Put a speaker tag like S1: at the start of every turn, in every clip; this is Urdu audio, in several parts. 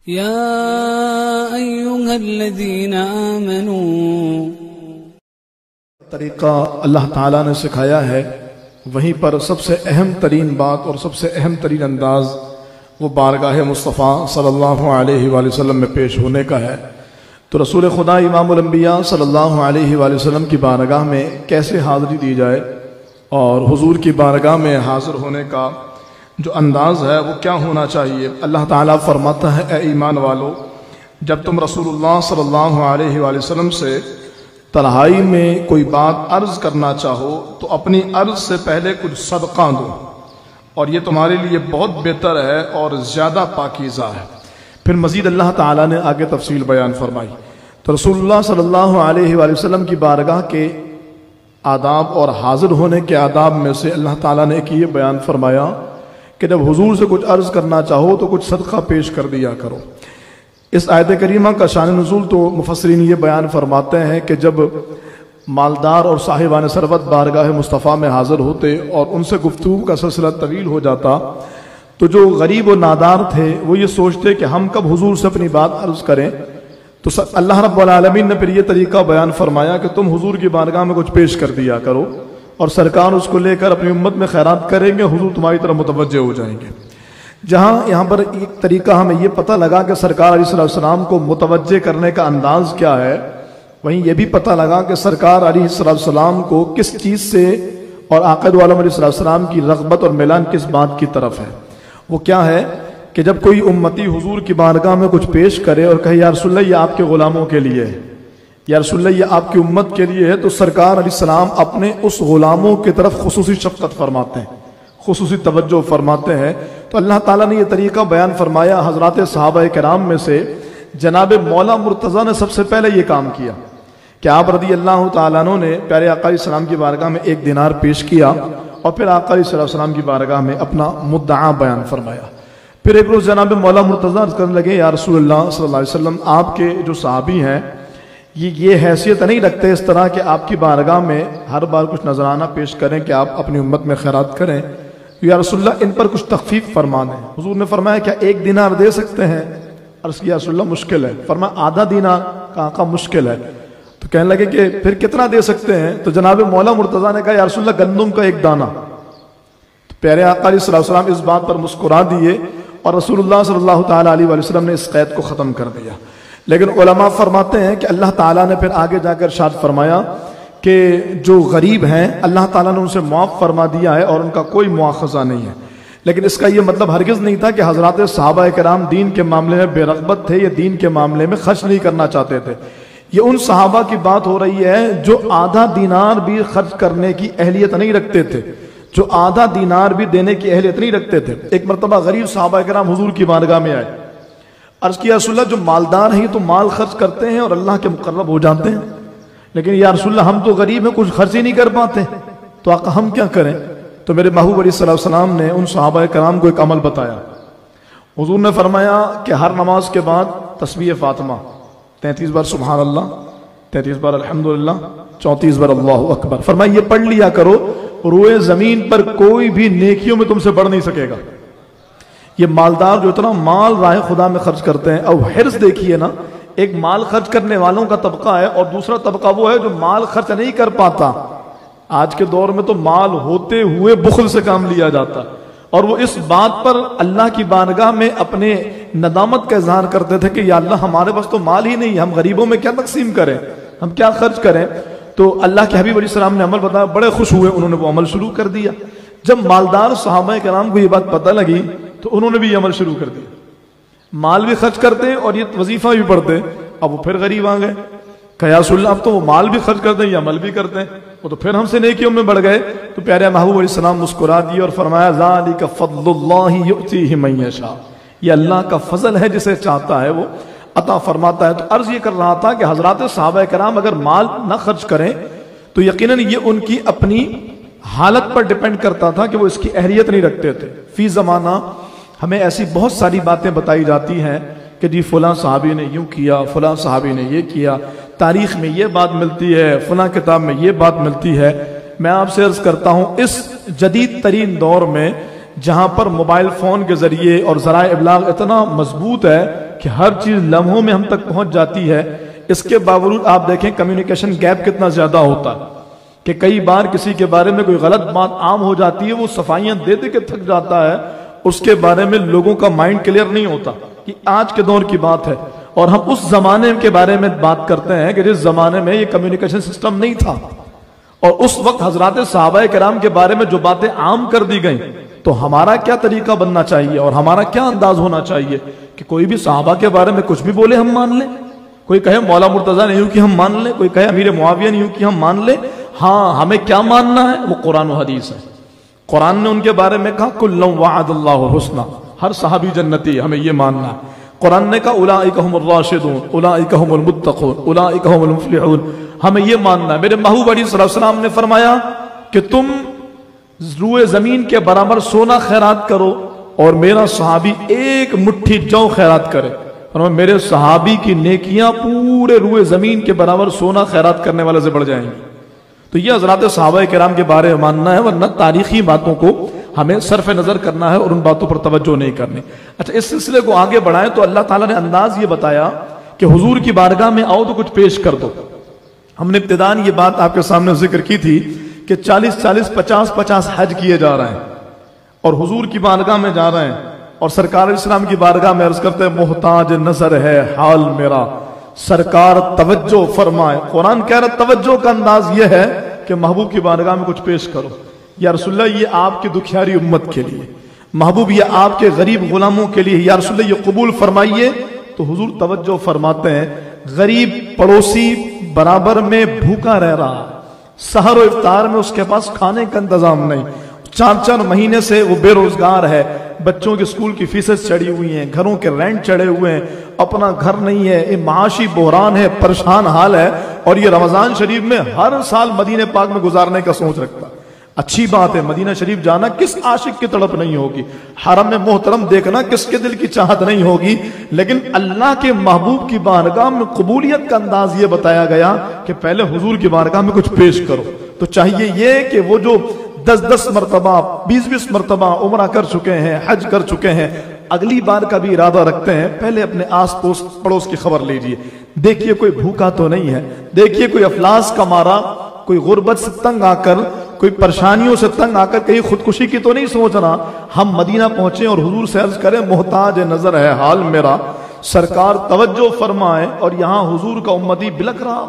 S1: يا أيها الذين آمنوا
S2: طریقہ اللہ تعالیٰ نے سکھایا ہے، وہیں پر سب سے اہم ترین بات اور سب سے اہم ترین انداز وہ بارگاہ مصطفیٰ صلی اللہ علیہ وآلہ وسلم میں پیش ہونے کا ہے۔ تو رسول خدا امام الانبیاء صلی اللہ علیہ وآلہ وسلم کی بارگاہ میں کیسے حاضری دی جائے اور حضور کی بارگاہ میں حاضر ہونے کا جو انداز ہے وہ کیا ہونا چاہیے۔ اللہ تعالیٰ فرماتا ہے، اے ایمان والو، جب تم رسول اللہ صلی اللہ علیہ وآلہ وسلم سے تنہائی میں کوئی بات عرض کرنا چاہو تو اپنی عرض سے پہلے کچھ صدقہ دو، اور یہ تمہارے لیے بہت بہتر ہے اور زیادہ پاکیزہ ہے۔ پھر مزید اللہ تعالیٰ نے آگے تفصیل بیان فرمائی۔ تو رسول اللہ صلی اللہ علیہ وآلہ وسلم کی بارگاہ کے آداب اور حاضر ہونے کے آداب میں سے اللہ تعالیٰ نے ایک یہ بیان فرمایا کہ جب حضور سے کچھ عرض کرنا چاہو تو کچھ صدقہ پیش کر دیا کرو۔ اس آیت کریمہ کا شان نزول تو مفسرین یہ بیان فرماتے ہیں کہ جب مالدار اور صاحبان ثروت بارگاہ مصطفیٰ میں حاضر ہوتے اور ان سے گفتگو کا سلسلہ طویل ہو جاتا تو جو غریب و نادار تھے وہ یہ سوچتے کہ ہم کب حضور سے اپنی بات عرض کریں، تو اللہ رب العالمین نے پھر یہ طریقہ بیان فرمایا کہ تم حضور کی بارگاہ میں کچھ پیش کر دیا کرو، اور سرکار اس کو لے کر اپنی امت میں خیرات کریں گے، حضور تمہاری طرف متوجہ ہو جائیں گے۔ جہاں یہاں پر ایک طریقہ ہمیں یہ پتہ لگا کہ سرکار علیہ السلام کو متوجہ کرنے کا انداز کیا ہے، وہیں یہ بھی پتہ لگا کہ سرکار علیہ السلام کو کس چیز سے اور عاقد عالم علیہ السلام کی رغبت اور میلان کس بات کی طرف ہے۔ وہ کیا ہے کہ جب کوئی امتی حضور کی بارگاہ میں کچھ پیش کرے اور کہے یا رسول اللہ یہ آپ کے غلاموں کے لیے ہے، یا رسول اللہ یہ آپ کی امت کے لیے ہے، تو سرکار علیہ السلام اپنے اس غلاموں کی طرف خصوصی شفقت فرماتے ہیں، خصوصی توجہ فرماتے ہیں۔ تو اللہ تعالیٰ نے یہ طریقہ بیان فرمایا۔ حضرات صحابہ کرام میں سے جناب مولا مرتضیٰ نے سب سے پہلے یہ کام کیا کہ آپ رضی اللہ تعالیٰ عنہ نے پیارے آقا علیہ السلام کی بارگاہ میں 1 دینار پیش کیا، اور پھر آقا علیہ السلام کی بارگاہ میں اپنا مدعا بیان فرمایا۔ پھر ایک روز جناب مولا مرتضیٰ عرض کرنے لگے، یا رسول اللہ صلی اللہ علیہ وسلم، آپ کے جو صحابی ہیں یہ حیثیت نہیں رکھتے اس طرح کہ آپ کی بارگاہ میں ہر بار کچھ نذرانہ پیش کریں کہ آپ اپنی امت میں خیرات کریں، یا رسول اللہ ان پر کچھ تخفیف فرما دیں۔ حضور نے فرمایا کیا 1 دینار دے سکتے ہیں؟ عرض کیا رسول اللہ مشکل ہے۔ فرمایا آدھا دینار؟ کہا آقا مشکل ہے۔ تو کہنے لگے کہ پھر کتنا دے سکتے ہیں؟ تو جناب مولا مرتضیٰ نے کہا یا رسول اللہ گندم کا 1 دانہ۔ تو پیارے آقا علیہ السلام اس بات پر مسکرا دیے، اور رسول اللہ صلی اللہ تعالیٰ علیہ وسلم نے اس قید کو ختم کر دیا۔ لیکن علماء فرماتے ہیں کہ اللہ تعالیٰ نے پھر آگے جا کر ارشاد فرمایا کہ جو غریب ہیں اللہ تعالیٰ نے ان سے معاف فرما دیا ہے اور ان کا کوئی مواخذہ نہیں ہے۔ لیکن اس کا یہ مطلب ہرگز نہیں تھا کہ حضرات صحابہ کرام دین کے معاملے میں بے رغبت تھے یا دین کے معاملے میں خرچ نہیں کرنا چاہتے تھے۔ یہ ان صحابہ کی بات ہو رہی ہے جو آدھا دینار بھی خرچ کرنے کی اہلیت نہیں رکھتے تھے، جو آدھا دینار بھی دینے کی اہلیت نہیں رکھتے تھے۔ ایک مرتبہ غریب صحابہ کرام حضور کی بارگاہ میں آئے، عرض کیا رسول اللہ جو مالدار ہیں تو مال خرچ کرتے ہیں اور اللہ کے مقرب ہو جاتے ہیں، لیکن یا رسول اللہ ہم تو غریب ہیں، کچھ خرچ ہی نہیں کر پاتے، تو آقا ہم کیا کریں؟ تو میرے محبوب علیہ السلام نے ان صحابہ کرام کو ایک عمل بتایا۔ حضور نے فرمایا کہ ہر نماز کے بعد تسبیح فاطمہ 33 بار سبحان اللہ، 33 بار الحمدللہ، 34 بار اللہ اکبر، فرمایا یہ پڑھ لیا کرو، روئے زمین پر کوئی بھی نیکیوں میں تم سے بڑھ نہیں سکے گا۔ یہ مالدار جو اتنا مال راہ خدا میں خرچ کرتے ہیں، اور حرص دیکھیے نا، ایک مال خرچ کرنے والوں کا طبقہ ہے اور دوسرا طبقہ وہ ہے جو مال خرچ نہیں کر پاتا۔ آج کے دور میں تو مال ہوتے ہوئے بخل سے کام لیا جاتا، اور وہ اس بات پر اللہ کی بارگاہ میں اپنے ندامت کا اظہار کرتے تھے کہ یا اللہ ہمارے پاس تو مال ہی نہیں، ہم غریبوں میں کیا تقسیم کریں، ہم کیا خرچ کریں۔ تو اللہ کے حبیب علیہ السلام نے عمل بتایا، بڑے خوش ہوئے، انہوں نے وہ عمل شروع کر دیا۔ جب مالدار صحابہ کرام کو یہ بات پتہ لگی تو انہوں نے بھی یہ عمل شروع کر دیا، مال بھی خرچ کرتے اور یہ وظیفہ بھی پڑھتے۔ اب وہ پھر غریب آ گئے، کہ یا رسول اللہ اب تو وہ مال بھی خرچ کرتے ہیں یہ عمل بھی کرتے ہیں، وہ تو پھر ہم سے نیکیوں میں بڑھ گئے۔ تو پیارے محبوب علیہ السلام مسکرا دیے اور فرمایا ذالک فضل اللہ یؤتیہ من یشاء، یہ اللہ کا فضل ہے، جسے چاہتا ہے وہ عطا فرماتا ہے۔ تو عرض یہ کر رہا تھا کہ حضرات صحابہ کرام اگر مال نہ خرچ کریں تو یقیناً یہ ان کی اپنی حالت پر ڈیپینڈ کرتا تھا کہ وہ اس کی اہلیت نہیں رکھتے تھے۔ فی زمانہ ہمیں ایسی بہت ساری باتیں بتائی جاتی ہیں کہ جی فلاں صحابی نے یوں کیا، فلاں صحابی نے یہ کیا، تاریخ میں یہ بات ملتی ہے، فلاں کتاب میں یہ بات ملتی ہے۔ میں آپ سے عرض کرتا ہوں اس جدید ترین دور میں جہاں پر موبائل فون کے ذریعے اور ذرائع ابلاغ اتنا مضبوط ہے کہ ہر چیز لمحوں میں ہم تک پہنچ جاتی ہے، اس کے باوجود آپ دیکھیں کمیونیکیشن گیپ کتنا زیادہ ہوتا ہے کہ کئی بار کسی کے بارے میں کوئی غلط بات عام ہو جاتی ہے، وہ صفائیاں دے دے کے تھک جاتا ہے، اس کے بارے میں لوگوں کا مائنڈ کلیئر نہیں ہوتا۔ یہ آج کے دور کی بات ہے، اور ہم اس زمانے کے بارے میں بات کرتے ہیں کہ جس زمانے میں یہ کمیونیکیشن سسٹم نہیں تھا، اور اس وقت حضرات صحابہ کرام کے بارے میں جو باتیں عام کر دی گئیں، تو ہمارا کیا طریقہ بننا چاہیے اور ہمارا کیا انداز ہونا چاہیے کہ کوئی بھی صحابہ کے بارے میں کچھ بھی بولے ہم مان لیں، کوئی کہے مولا مرتضیٰ نے یوں کی ہم مان لیں، کوئی کہے امیر معاویہ نے یوں کی ہم مان لیں۔ ہاں، ہمیں کیا ماننا ہے؟ وہ قرآن و حدیث ہے۔ قرآن نے ان کے بارے میں کہا کُلًّا وعد اللہ الحسنی، ہر صحابی جنتی، ہمیں یہ ماننا ہے۔ قرآن نے کہا اولئک هم الراشدون اولئک هم المتقون اولئک هم المفلحون، ہمیں یہ ماننا ہے۔ میرے محبوب علیہ الصلوۃ والسلام نے فرمایا کہ تم روئے زمین کے برابر سونا خیرات کرو اور میرا صحابی ایک مٹھی جو خیرات کرے، اور میرے صحابی کی نیکیاں پورے روئے زمین کے برابر سونا خیرات کرنے والے سے بڑھ جائیں گی۔ تو یہ حضرات صحابہ کرام کے بارے میں ماننا ہے، ورنہ تاریخی باتوں کو ہمیں صرف نظر کرنا ہے اور ان باتوں پر توجہ نہیں کرنی۔ اچھا، اس سلسلے کو آگے بڑھائیں تو اللہ تعالیٰ نے انداز یہ بتایا کہ حضور کی بارگاہ میں آؤ تو کچھ پیش کر دو۔ ہم نے ابتداءً یہ بات آپ کے سامنے ذکر کی تھی کہ 40 50 حج کیے جا رہے ہیں اور حضور کی بارگاہ میں جا رہے ہیں، اور سرکار اسلام کی بارگاہ میں عرض کرتے ہیں محتاج نظر ہے حال میرا، سرکار توجہ فرمائے۔ قرآن کہہ رہا توجہ کا انداز یہ ہے کہ محبوب کی بارگاہ میں کچھ پیش کرو۔ یا رسول اللہ یہ آپ کی دکھیاری امت کے لیے، محبوب یہ آپ کے غریب غلاموں کے لیے، یا رسول اللہ یہ قبول فرمائیے۔ تو حضور توجہ فرماتے ہیں، غریب پڑوسی برابر میں بھوکا رہ رہا، سحر و افطار میں اس کے پاس کھانے کا انتظام نہیں، 4 مہینے سے وہ بے روزگار ہے، بچوں کے سکول کی فیسز چڑھی ہوئی ہیں، گھروں کے رینٹ چڑھے ہوئے ہیں، اپنا گھر نہیں ہے، یہ معاشی بحران ہے، پریشان حال ہے، اور یہ رمضان شریف میں ہر سال مدینہ پاک میں گزارنے کا سوچ رکھتا ہے۔ اچھی بات ہے، مدینہ شریف جانا کس عاشق کی تڑپ نہیں ہوگی، حرم میں محترم دیکھنا کس کے دل کی چاہت نہیں ہوگی، لیکن اللہ کے محبوب کی بارگاہ میں قبولیت کا انداز یہ بتایا گیا کہ پہلے حضور کی بارگاہ میں کچھ پیش کرو۔ تو چاہیے یہ کہ وہ جو 10 مرتبہ 20 مرتبہ عمرہ کر چکے ہیں، حج کر چکے ہیں، اگلی بار کا بھی ارادہ رکھتے ہیں، پہلے اپنے آس پڑوس کی خبر لیجئے، دیکھیے کوئی بھوکا تو نہیں ہے، دیکھیے کوئی افلاس کا مارا، کوئی غربت سے تنگ آ کر، کوئی پریشانیوں سے تنگ آ کر کہیں خودکشی کی تو نہیں سوچ رہا۔ ہم مدینہ پہنچے اور حضور سے عرض کریں محتاج نظر ہے حال میرا، سرکار توجہ فرمائے، اور یہاں حضور کا امتی بلک رہا،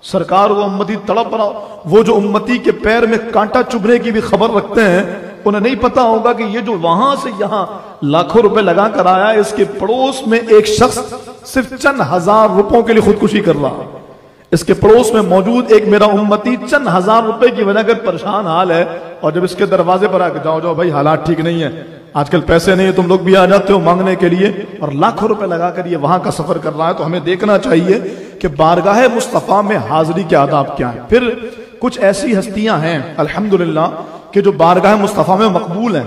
S2: سرکار وہ امتی تڑپ رہا، وہ جو امتی کے پیر میں کانٹا چبھنے کی بھی خبر رکھتے ہیں، انہیں نہیں پتا ہوگا کہ یہ جو وہاں سے یہاں لاکھوں روپے لگا کر آیا، اس کے پڑوس میں ایک شخص صرف چند ہزار روپوں کے لیے خودکشی کر رہا، اس کے پڑوس میں موجود ایک میرا امتی چند ہزار روپے کی وجہ کر پریشان حال ہے، اور جب اس کے دروازے پر آ کے جاؤ بھائی حالات ٹھیک نہیں ہے، آج کل پیسے نہیں ہے، تم لوگ بھی آ جاتے ہو مانگنے کے لیے، اور لاکھوں روپے لگا کر یہ وہاں کا سفر کر رہا ہے، تو ہمیں دیکھنا چاہیے کہ بارگاہ مصطفیٰ میں حاضری کے آداب کیا ہیں۔ پھر کچھ ایسی ہستیاں ہیں الحمدللہ کہ جو بارگاہ مصطفیٰ میں مقبول ہیں،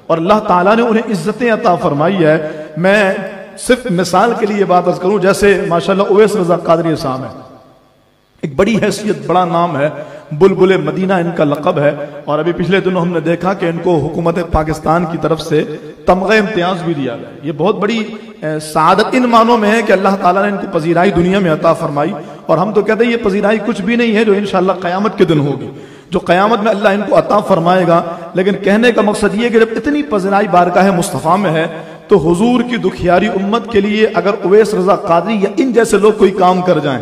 S2: اور اللہ تعالیٰ نے انہیں عزتیں عطا فرمائی ہے۔ میں صرف مثال کے لیے یہ بات عرض کروں، جیسے ماشاءاللہ اویس رضا قادری صاحب ہے، ایک بڑی حیثیت، بڑا نام ہے، بلبل مدینہ ان کا لقب ہے، اور ابھی پچھلے دنوں ہم نے دیکھا کہ ان کو حکومت پاکستان کی طرف سے تمغہ امتیاز بھی دیا گیا۔ یہ بہت بڑی سعادت ان معنوں میں ہے کہ اللہ تعالیٰ نے ان کو پذیرائی دنیا میں عطا فرمائی، اور ہم تو کہتے ہیں یہ پذیرائی کچھ بھی نہیں ہے جو انشاءاللہ قیامت کے دن ہوگی، جو قیامت میں اللہ ان کو عطا فرمائے گا۔ لیکن کہنے کا مقصد یہ ہے کہ جب اتنی پذیرائی بارگاہ مصطفیٰ میں ہے تو حضور کی دکھیاری امت کے لیے اگر اویس رضا قادری یا ان جیسے لوگ کوئی کام کر جائیں،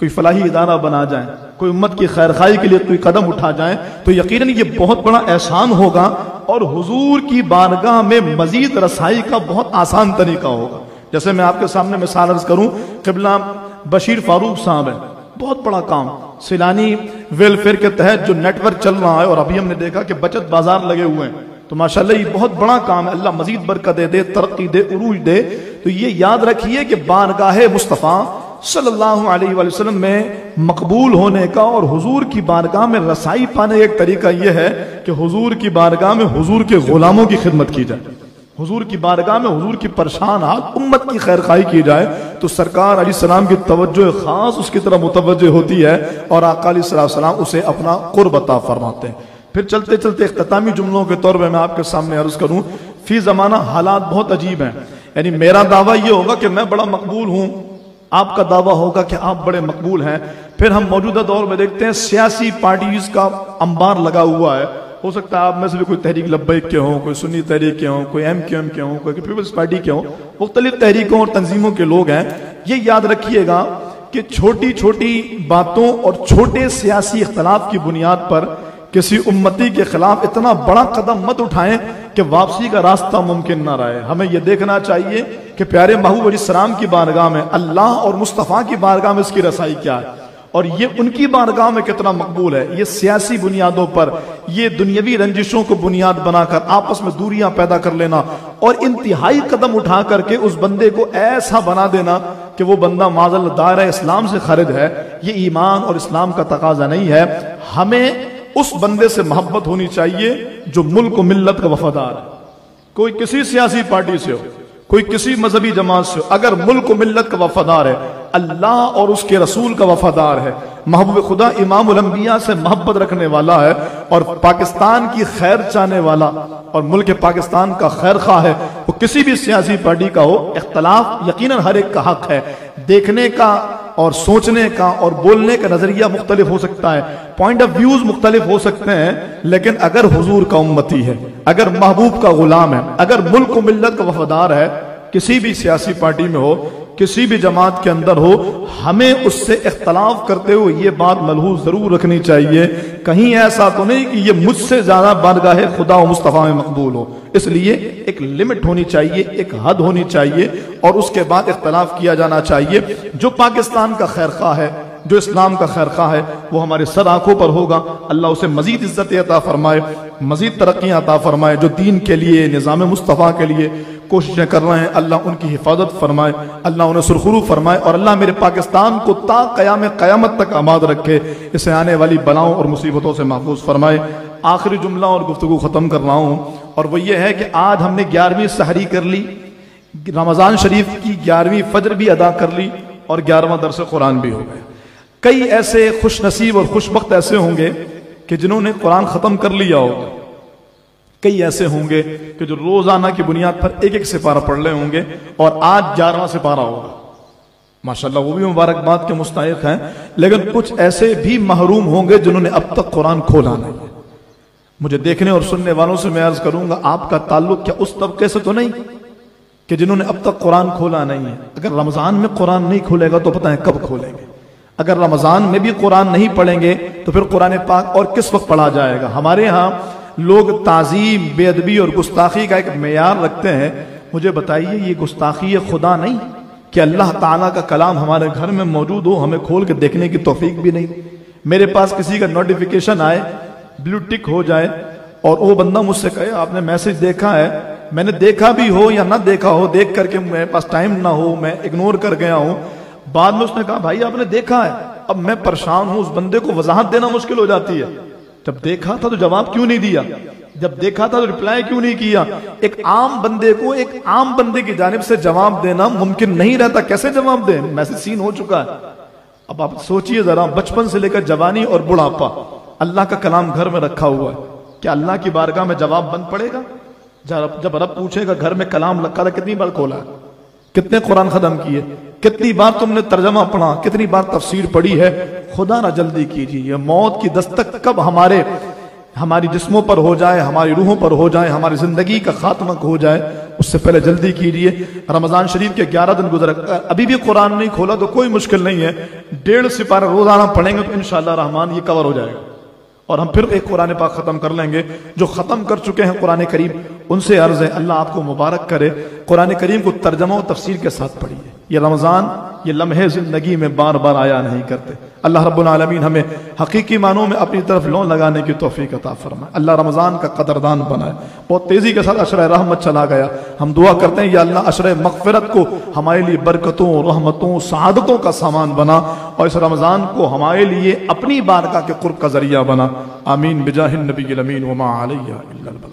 S2: کوئی فلاحی ادارہ بنا جائیں، کوئی امت کی خیرخواہی کے لیے کوئی قدم اٹھا جائیں، تو یقیناً یہ بہت بڑا احسان ہوگا، اور حضور کی بارگاہ میں مزید رسائی کا بہت آسان طریقہ ہوگا۔ جیسے میں آپ کے سامنے مثال عرض کروں، قبلہ بشیر فاروق صاحب ہیں، بہت بڑا کام سیلانی ویلفیئر کے تحت جو نیٹ ورک چل رہا ہے، اور ابھی ہم نے دیکھا کہ بچت بازار لگے ہوئے ہیں، تو ماشاءاللہ یہ بہت بڑا کام ہے، اللہ مزید برکت دے، ترقی دے، عروج دے۔ تو یہ یاد رکھیے کہ بارگاہ مصطفیٰ صلی اللہ علیہ وآلہ وسلم میں مقبول ہونے کا اور حضور کی بارگاہ میں رسائی پانے کا ایک طریقہ یہ ہے کہ حضور کی بارگاہ میں حضور کے غلاموں کی خدمت کی جائے، حضور کی بارگاہ میں حضور کی پریشان حال امت کی خیرخواہی کی جائے، تو سرکار علیہ السلام کی توجہ خاص اس کی طرف متوجہ ہوتی ہے، اور آقا علیہ السلام اسے اپنا قرب عطا فرماتے ہیں۔ پھر چلتے چلتے اختتامی جملوں کے طور پہ میں آپ کے سامنے عرض کروں، فی زمانہ حالات بہت عجیب ہیں۔ یعنی میرا دعویٰ یہ ہوگا کہ میں بڑا مقبول ہوں، آپ کا دعویٰ ہوگا کہ آپ بڑے مقبول ہیں۔ پھر ہم موجودہ دور میں دیکھتے ہیں سیاسی پارٹیز کا انبار لگا ہوا ہے، ہو سکتا ہے آپ میں سے بھی کوئی تحریک لبیک کے ہوں، کوئی سنی تحریک کے ہوں، کوئی MQM کے ہوں، کوئی پیپلز پارٹی کے ہوں، مختلف تحریکوں اور تنظیموں کے لوگ ہیں۔ یہ یاد رکھیے گا کہ چھوٹی چھوٹی باتوں اور چھوٹے سیاسی اختلاف کی بنیاد پر کسی امتی کے خلاف اتنا بڑا قدم مت اٹھائیں کہ واپسی کا راستہ ممکن نہ رہے۔ ہمیں یہ دیکھنا چاہیے کہ پیارے محبوب علیہ السلام کی بارگاہ میں، اللہ اور مصطفیٰ کی بارگاہ میں اس کی رسائی کیا ہے، اور یہ ان کی بارگاہ میں کتنا مقبول ہے۔ یہ سیاسی بنیادوں پر، یہ دنیاوی رنجشوں کو بنیاد بنا کر آپس میں دوریاں پیدا کر لینا اور انتہائی قدم اٹھا کر کے اس بندے کو ایسا بنا دینا کہ وہ بندہ معاذ دائرہ اسلام سے خارج ہے، یہ ایمان اور اسلام کا تقاضا نہیں ہے۔ ہمیں اس بندے سے محبت ہونی چاہیے جو ملک و ملت کا وفادار ہے، کوئی کسی سیاسی پارٹی سے ہو، کوئی کسی مذہبی جماعت سے ہو، اگر ملک و ملت کا وفادار ہے، اللہ اور اس کے رسول کا وفادار ہے، محبوب خدا امام الانبیاء سے محبت رکھنے والا ہے اور پاکستان کی خیر چاہنے والا اور ملک پاکستان کا خیر خواہ ہے، وہ کسی بھی سیاسی پارٹی کا ہو، اختلاف یقیناً ہر ایک کا حق ہے، دیکھنے کا اور سوچنے کا اور بولنے کا نظریہ مختلف ہو سکتا ہے، پوائنٹ آف ویوز مختلف ہو سکتے ہیں، لیکن اگر حضور کا امتی ہے، اگر محبوب کا غلام ہے، اگر ملک و ملت کا وفادار ہے، کسی بھی سیاسی پارٹی میں ہو، کسی بھی جماعت کے اندر ہو، ہمیں اس سے اختلاف کرتے ہوئے یہ بات ملحوظ ضرور رکھنی چاہیے، کہیں ایسا تو نہیں کہ یہ مجھ سے زیادہ بارگاہ خدا و مصطفیٰ میں مقبول ہو۔ اس لیے ایک لمٹ ہونی چاہیے، ایک حد ہونی چاہیے، اور اس کے بعد اختلاف کیا جانا چاہیے۔ جو پاکستان کا خیر خواہ ہے، جو اسلام کا خیر خواہ ہے، وہ ہمارے سر آنکھوں پر ہوگا، اللہ اسے مزید عزت عطا فرمائے، مزید ترقیاں عطا فرمائے۔ جو دین کے لیے، نظام مصطفیٰ کے لیے کوششیں کر رہے ہیں، اللہ ان کی حفاظت فرمائے، اللہ انہیں سرخرو فرمائے، اور اللہ میرے پاکستان کو تا قیامت تک آباد رکھے، اسے آنے والی بلاؤں اور مصیبتوں سے محفوظ فرمائے۔ آخری جملہ اور گفتگو ختم کر رہا ہوں، اور وہ یہ ہے کہ آج ہم نے 11ویں سحری کر لی، رمضان شریف کی 11ویں فجر بھی ادا کر لی، اور 11واں درس قرآن بھی ہو گئے۔ کئی ایسے خوش نصیب اور خوش بخت ایسے ہوں گے کہ جنہوں نے قرآن ختم کر لیا ہوگا، کئی ایسے ہوں گے کہ جو روزانہ کی بنیاد پر ایک ایک سپارہ پڑھ لے ہوں گے، اور آج 11واں سپارہ ہوگا، ماشاءاللہ وہ بھی مبارکباد کے مستحق ہیں، لیکن کچھ ایسے بھی محروم ہوں گے جنہوں نے اب تک قرآن کھولا نہیں ہے۔ مجھے دیکھنے اور سننے والوں سے میں عرض کروں گا، آپ کا تعلق کیا اس طبقے سے تو نہیں کہ جنہوں نے اب تک قرآن کھولا نہیں ہے؟ اگر رمضان میں قرآن نہیں کھولے گا تو پتہ ہے کب کھولیں گے؟ اگر رمضان میں بھی قرآن نہیں پڑھیں گے تو پھر قرآن پاک اور کس وقت پڑھا جائے گا؟ ہمارے ہاں لوگ تعظیم، بے ادبی اور گستاخی کا ایک معیار رکھتے ہیں۔ مجھے بتائیے، یہ گستاخی خدا نہیں کہ اللہ تعالیٰ کا کلام ہمارے گھر میں موجود ہو، ہمیں کھول کے دیکھنے کی توفیق بھی نہیں؟ میرے پاس کسی کا نوٹیفیکیشن آئے، بلو ٹک ہو جائے، اور وہ بندہ مجھ سے کہے آپ نے میسج دیکھا ہے، میں نے دیکھا بھی ہو یا نہ دیکھا ہو، دیکھ کر کے میرے پاس ٹائم نہ ہو، میں اگنور کر گیا ہوں، بعد میں اس نے کہا بھائی آپ نے دیکھا ہے، اب میں پریشان ہوں، اس بندے کو وضاحت دینا مشکل ہو جاتی ہے۔ جب دیکھا تھا تو جواب کیوں نہیں دیا؟ جب دیکھا تھا تو ریپلائی کیوں نہیں کیا؟ ایک عام بندے کو ایک عام بندے کی جانب سے جواب دینا ممکن نہیں رہتا، کیسے جواب دیں؟ میسج سین ہو چکا ہے۔ اب آپ سوچئے ذرا، بچپن سے لے کر جوانی اور بڑھاپا اللہ کا کلام گھر میں رکھا ہوا ہے، کیا اللہ کی بارگاہ میں جواب بند پڑے گا؟ جب رب پوچھے گا گھر میں کلام رکھا تھا، کتنی بار کھولا ہے، کتنے قرآن ختم کیے، کتنی بار تم نے ترجمہ پڑھا، کتنی بار تفسیر پڑھی ہے؟ خدا نہ جلدی کیجیے، یہ موت کی دستک کب ہماری جسموں پر ہو جائے، ہماری روحوں پر ہو جائے، ہماری زندگی کا خاتمہ ہو جائے، اس سے پہلے جلدی کیجیے۔ رمضان شریف کے 11 دن گزر، ابھی بھی قرآن نہیں کھولا تو کوئی مشکل نہیں ہے، 1.5 سپارہ روزانہ پڑھیں گے تو انشاءاللہ رحمان یہ کور ہو جائے گا، اور ہم پھر ایک قرآن پاک ختم کر لیں گے۔ جو ختم کر چکے ہیں قرآن کریم، ان سے عرض ہے اللہ آپ کو مبارک کرے، قرآن کریم کو ترجمہ و تفسیر کے ساتھ پڑھیے۔ یہ رمضان، یہ لمحے زندگی میں بار بار آیا نہیں کرتے۔ اللہ رب العالمین ہمیں حقیقی معنوں میں اپنی طرف لون لگانے کی توفیق عطا فرمائے، اللہ رمضان کا قدردان بنائے۔ بہت تیزی کے ساتھ عشرہ رحمت چلا گیا، ہم دعا کرتے ہیں یا اللہ عشرہ مغفرت کو ہمارے لیے برکتوں، رحمتوں، سعادتوں کا سامان بنا، اور اس رمضان کو ہمارے لیے اپنی بارگاہ کے قرب کا ذریعہ بنا۔ آمین بجاہ النبی الامین وما علیہ الا البلاغ۔